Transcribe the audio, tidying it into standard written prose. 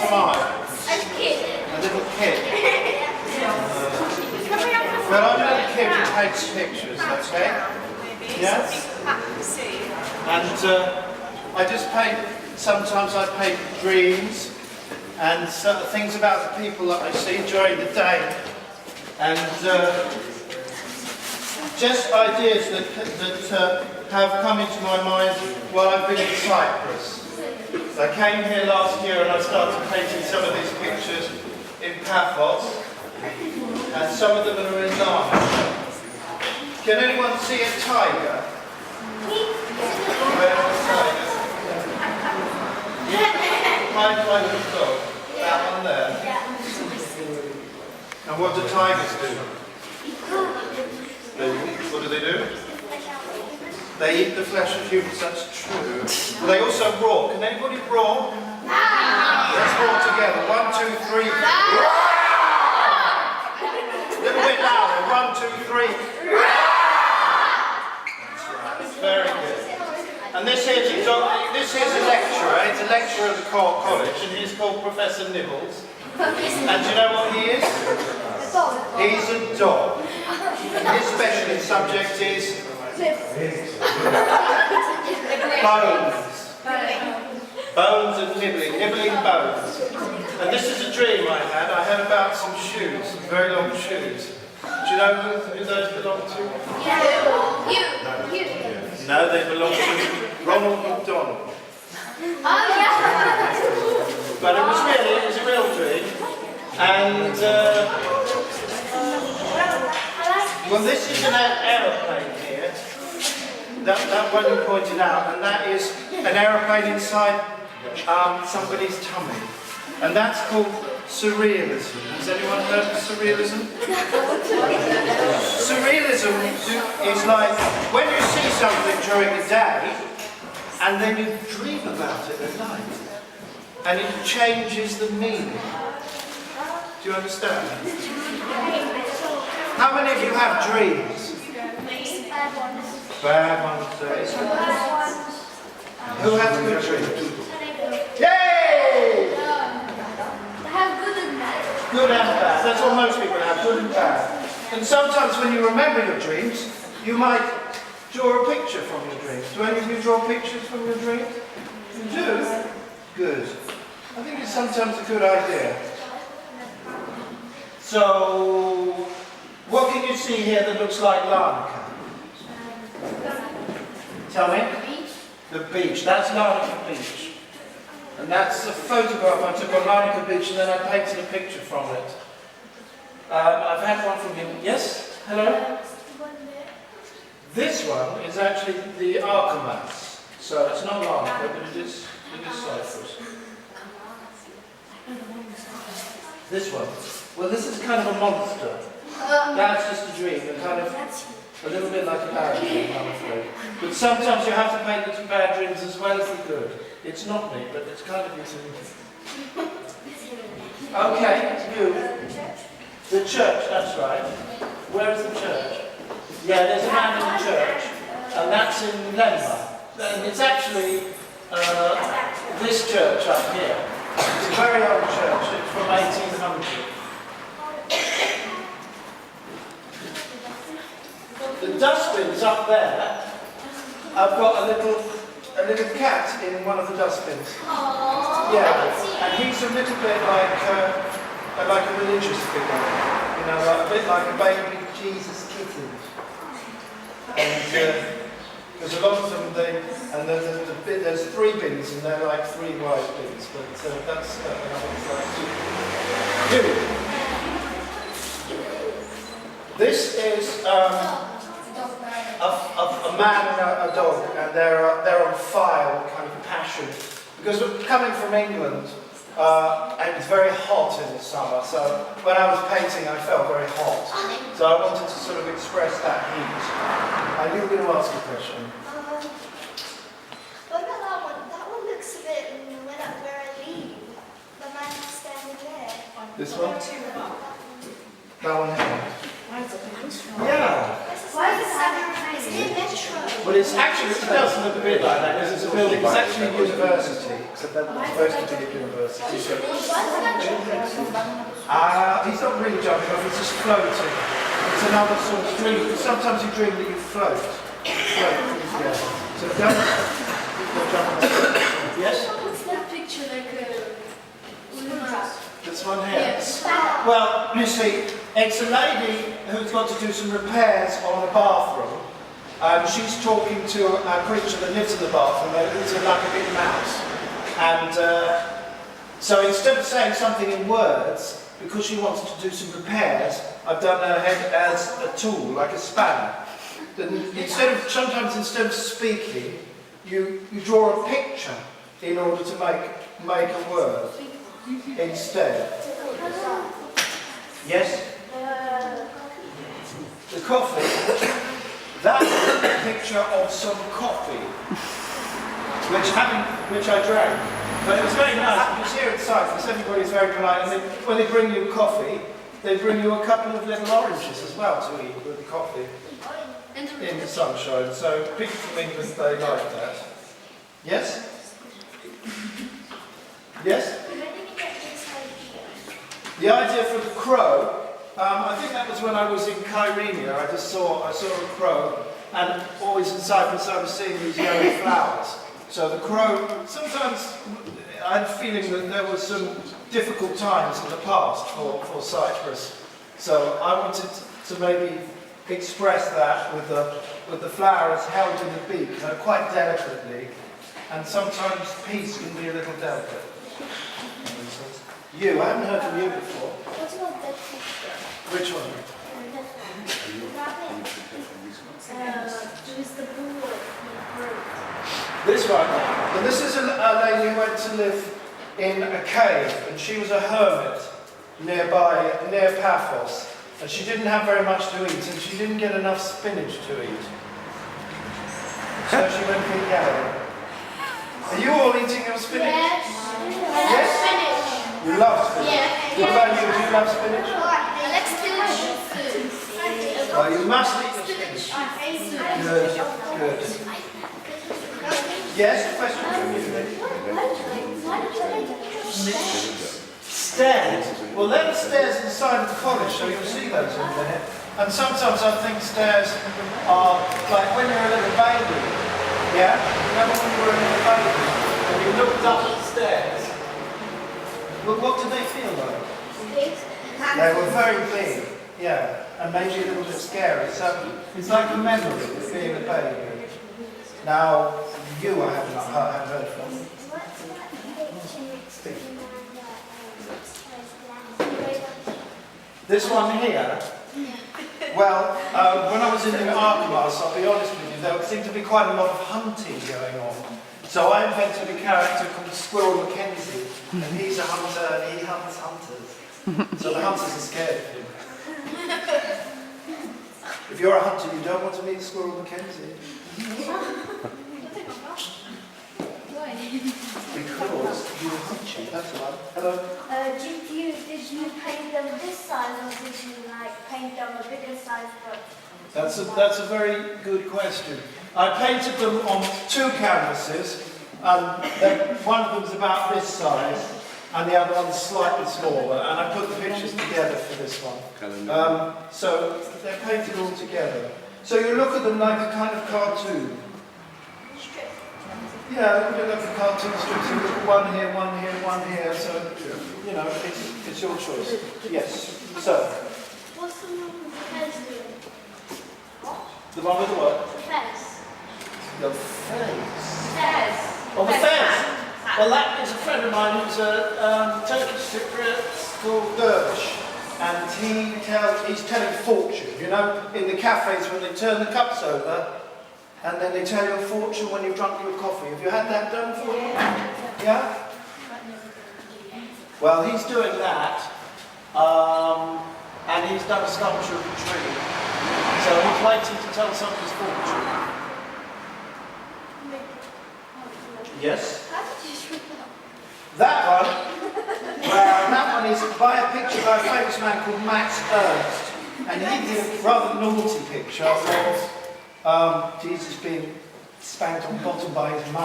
smile? A little kid. Well, I'm not a kid who takes pictures, okay? Yes? And I just paint, sometimes I paint dreams and things about the people that I see during the day. And just ideas that have come into my mind while I've been in Cyprus. I came here last year and I started painting some of these pictures in Paphos. And some of them are in Larnaca. Can anyone see a tiger? Where is the tiger? My little dog. That one there. And what do tigers do? What do they do? They eat the flesh of humans, that's true. They also roar. Can anybody roar? Let's roar together. 1, 2, 3. A little bit louder. 1, 2, 3. That's right. Very good. And this is a lecturer. He's a lecturer at the college, and he's called Professor Nibbles. And do you know what he is? He's a dog. And his specialist subject is bones. Bones and nibbling bones. And this is a dream I had about some shoes, some very long shoes. Do you know who those belong to? You. No, they belong to Ronald McDonald. Oh yeah. But it was a real dream. And well, this is an aeroplane here. That one you pointed out, and that is an aeroplane inside somebody's tummy. And that's called surrealism. Has anyone heard of surrealism? Surrealism is like when you see something during the day and then you dream about it at night and it changes the meaning. Do you understand? How many of you have dreams? Bad ones. Who has good dreams? Yay! Good and bad. That's what most people have, good and bad. And sometimes when you remember your dreams, you might draw a picture from your dreams. Do any of you draw pictures from your dreams? You do? Good. I think it's sometimes a good idea. So, what can you see here that looks like Larnaca? Tell me? The beach. That's Larnaca Beach. And that's a photograph I took on Larnaca Beach, and then I painted a picture from it. I've had one from him. Yes? Hello? This one is actually the Archimedes. So it's not Larnaca, but it is Cyprus. This one. Well, this is kind of a monster. That's just a dream. They're kind of a little bit like a bad dream, I'm afraid. But sometimes you have to paint the bad dreams as well as the good. It's not me, but it's kind of easy. Okay, you. The church, that's right. Where is the church? Yeah, there's a man in the church, and that's in Lemba. And it's actually this church up here. It's a very old church. It's from 1800. The dustbins up there, I've got a little cat in one of the dustbins. Aww. Yeah, and he's a little bit like a religious figure, you know, a bit like a baby Jesus kitten. And there's a lot of them. There's 3 bins, and they're like 3 wide bins. But that's This is a man and a dog, and they're on fire with kind of passion. Because we're coming from England, and it's very hot in the summer, so when I was painting I felt very hot. So I wanted to sort of express that heat. And you were going to ask a question. What about that one? That one looks a bit where I leave. The man standing there. This one? That one here. Yeah. Why is it It's near Metro. Well, it's actually, it doesn't look a bit like that, because it's a building, it's actually a university, except they're not supposed to be a university. He's not really jumping off, it's just floating. It's another sort of dream. Sometimes you dream that you float. Yeah. So don't jump off. Yes? What's that picture like This one here? Yes. Well, you see, it's a lady who's got to do some repairs on the bathroom. She's talking to a creature that lives in the bathroom. It's like a big mouse. And so instead of saying something in words, because she wants to do some repairs, I've done her head as a tool, like a spanner. Then sometimes instead of speaking, you draw a picture in order to make a word instead. Yes? The coffee. That's a picture of some coffee, which I drank. But it was very nice, because here at Cyprus, everybody's very polite, and when they bring you coffee, they bring you a couple of little oranges as well to eat with the coffee in the sunshine. So people from England, they like that. Yes? Yes? The idea for the crow, I think that was when I was in Kyrenia. I saw a crow, and always in Cyprus I was seeing these yellow flowers. So the crow, sometimes I had a feeling that there were some difficult times in the past for Cyprus. So I wanted to maybe express that with the flowers held in the beak, quite delicately. And sometimes peace can be a little delicate. You, I haven't heard from you before. What about that picture? Which one? With the bull. This one. And this is a lady who went to live in a cave, and she was a hermit near Paphos. And she didn't have very much to eat, and she didn't get enough spinach to eat. So she went vegetarian. Are you all eating your spinach? Yes. Yes? Spinach. You love spinach? Yeah. What about you? Do you love spinach? I like spinach. Oh, you must eat your spinach. Good, good. Yes, a question from you. Stairs. Well, there are stairs inside of the college, so you'll see those in there. And sometimes I think stairs are like when you're a little baby. Yeah? Remember when you were a little baby and you looked up the stairs? Well, what did they feel like? They were very big, yeah, and maybe a little bit scary. So it's like a memory of being a baby. Now, you I haven't heard from. This one here, well, when I was in the art class, I'll be honest with you, there seemed to be quite a lot of hunting going on. So I invented a character called Squirrel Mackenzie, and he's a hunter and he hunts hunters. So the hunters are scared of him. If you're a hunter, you don't want to meet Squirrel Mackenzie. Because he will hunt you, that's one. Hello? Did you paint them this size, or did you paint them a bigger size? That's a very good question. I painted them on 2 canvases. One of them's about this size, and the other one's slightly smaller. And I put the pictures together for this one. So they're painted all together. So you look at them like a kind of cartoon. Yeah, look at the cartoon strips. You look at one here, one here, one here. So, you know, it's your choice. Yes. So. What's the one with the fence doing? The one with the what? The fence. The fence. Fence. Oh, the fence. Well, that is a friend of mine who's a Turkish Cypriot called Dervish. And he's telling fortune. You know, in the cafes when they turn the cups over, and then they tell you a fortune when you've drunk your coffee. Have you had that done for you? Yeah? Well, he's doing that, and he's done a sculpture of a tree. So he's waiting to tell somebody's fortune. Yes? That one, well, that one is by a picture by a famous man called Max Ernst, and he did a rather naughty picture of Jesus being spanked on the bottom by his mum.